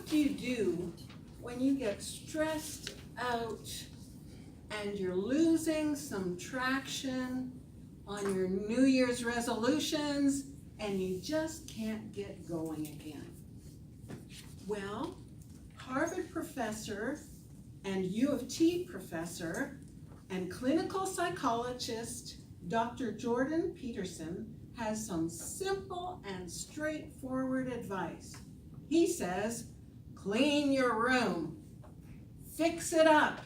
What do you do when you get stressed out and you're losing some traction on your New Year's resolutions and you just can't get going again? Well, Harvard professor and U of T professor and clinical psychologist Dr. Jordan Peterson has some simple and straightforward advice. He says, clean your room, fix it up,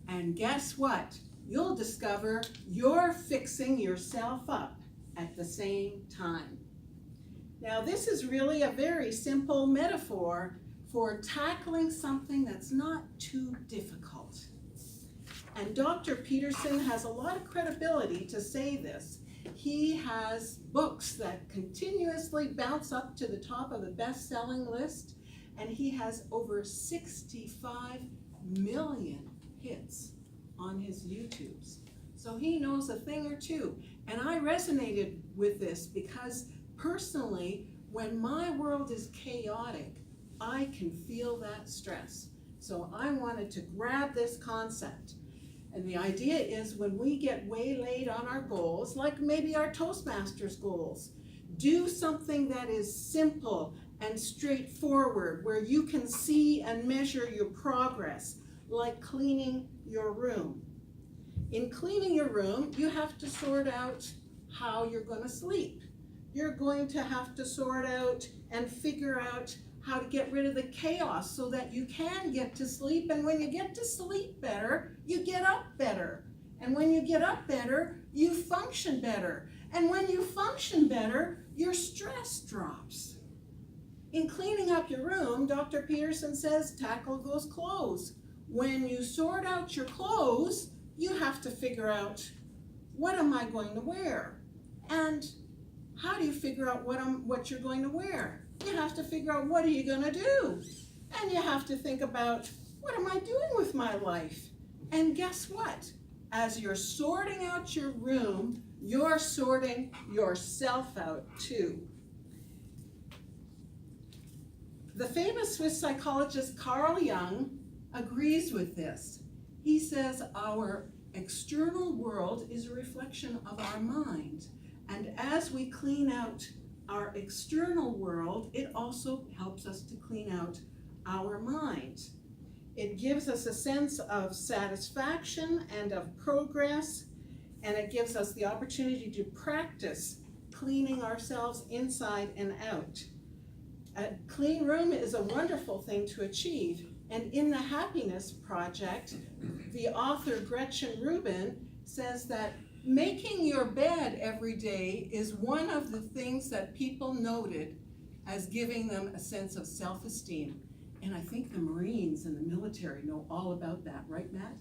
and guess what? You'll discover you're fixing yourself up at the same time. Now, this is really a very simple metaphor for tackling something that's not too difficult. And Dr. Peterson has a lot of credibility to say this. He has books that continuously bounce up to the top of the best-selling list, and he has over 65 million hits on his YouTubes. So he knows a thing or two. And I resonated with this because personally, when my world is chaotic, I can feel that stress. So I wanted to grab this concept. And the idea is when we get waylaid on our goals, like maybe our Toastmasters goals, do something that is simple and straightforward, where you can see and measure your progress, like cleaning your room. In cleaning your room, you have to sort out how you're going to sleep. You're going to have to sort out and figure out how to get rid of the chaos so that you can get to sleep. And when you get to sleep better, you get up better. And when you get up better, you function better. And when you function better, your stress drops. In cleaning up your room, Dr. Peterson says, tackle those clothes. When you sort out your clothes, you have to figure out, what am I going to wear? And how do you figure out what you're going to wear? You have to figure out, what are you going to do? And you have to think about, what am I doing with my life? And guess what? As you're sorting out your room, you're sorting yourself out too. The famous Swiss psychologist Carl Jung agrees with this. He says our external world is a reflection of our mind. And as we clean out our external world, it also helps us to clean out our mind. It gives us a sense of satisfaction and of progress, and it gives us the opportunity to practice cleaning ourselves inside and out. A clean room is a wonderful thing to achieve, and in the Happiness Project, the author Gretchen Rubin says that making your bed every day is one of the things that people noted as giving them a sense of self-esteem. And I think the Marines and the military know all about that, right, Matt?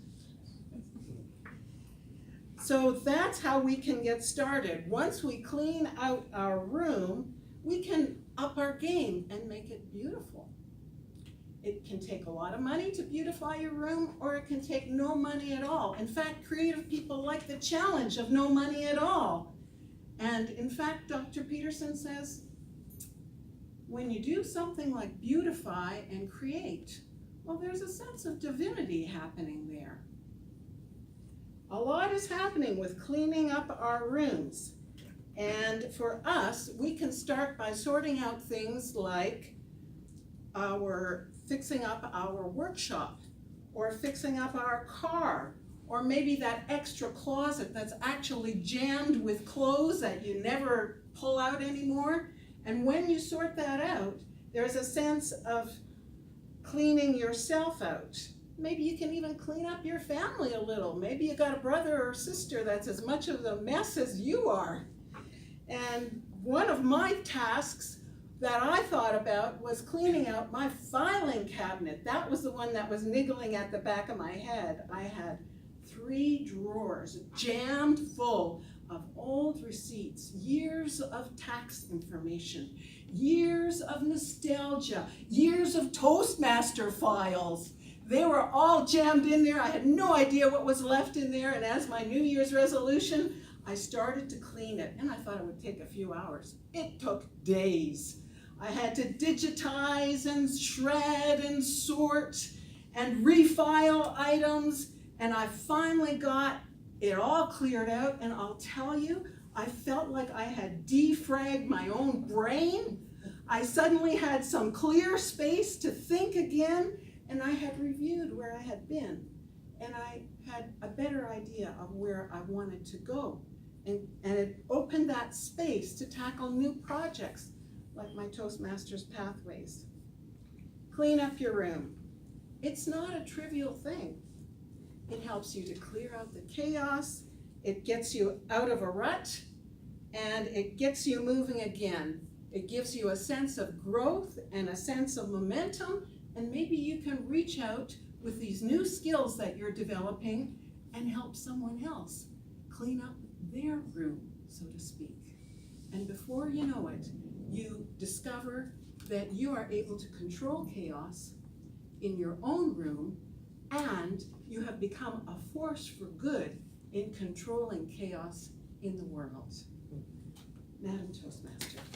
So that's how we can get started. Once we clean out our room, we can up our game and make it beautiful. It can take a lot of money to beautify your room, or it can take no money at all. In fact, creative people like the challenge of no money at all. And in fact, Dr. Peterson says, when you do something like beautify and create, well, there's a sense of divinity happening there. A lot is happening with cleaning up our rooms. And for us, we can start by sorting out things like fixing up our workshop, or fixing up our car, or maybe that extra closet that's actually jammed with clothes that you never pull out anymore. And when you sort that out, there's a sense of cleaning yourself out. Maybe you can even clean up your family a little. Maybe you got a brother or sister that's as much of a mess as you are. And one of my tasks that I thought about was cleaning out my filing cabinet. That was the one that was niggling at the back of my head. I had 3 drawers jammed full of old receipts, years of tax information, years of nostalgia, years of Toastmaster files. They were all jammed in there. I had no idea what was left in there, and as my New Year's resolution, I started to clean it, and I thought it would take a few hours. It took days. I had to digitize and shred and sort and refile items, and I finally got it all cleared out, and I'll tell you, I felt like I had defragged my own brain. I suddenly had some clear space to think again, and I had reviewed where I had been, and I had a better idea of where I wanted to go. And it opened that space to tackle new projects, like my Toastmasters Pathways. Clean up your room. It's not a trivial thing. It helps you to clear out the chaos, it gets you out of a rut, and it gets you moving again. It gives you a sense of growth and a sense of momentum, and maybe you can reach out with these new skills that you're developing and help someone else clean up their room, so to speak. And before you know it, you discover that you are able to control chaos in your own room, and you have become a force for good in controlling chaos in the world. Madam Toastmaster.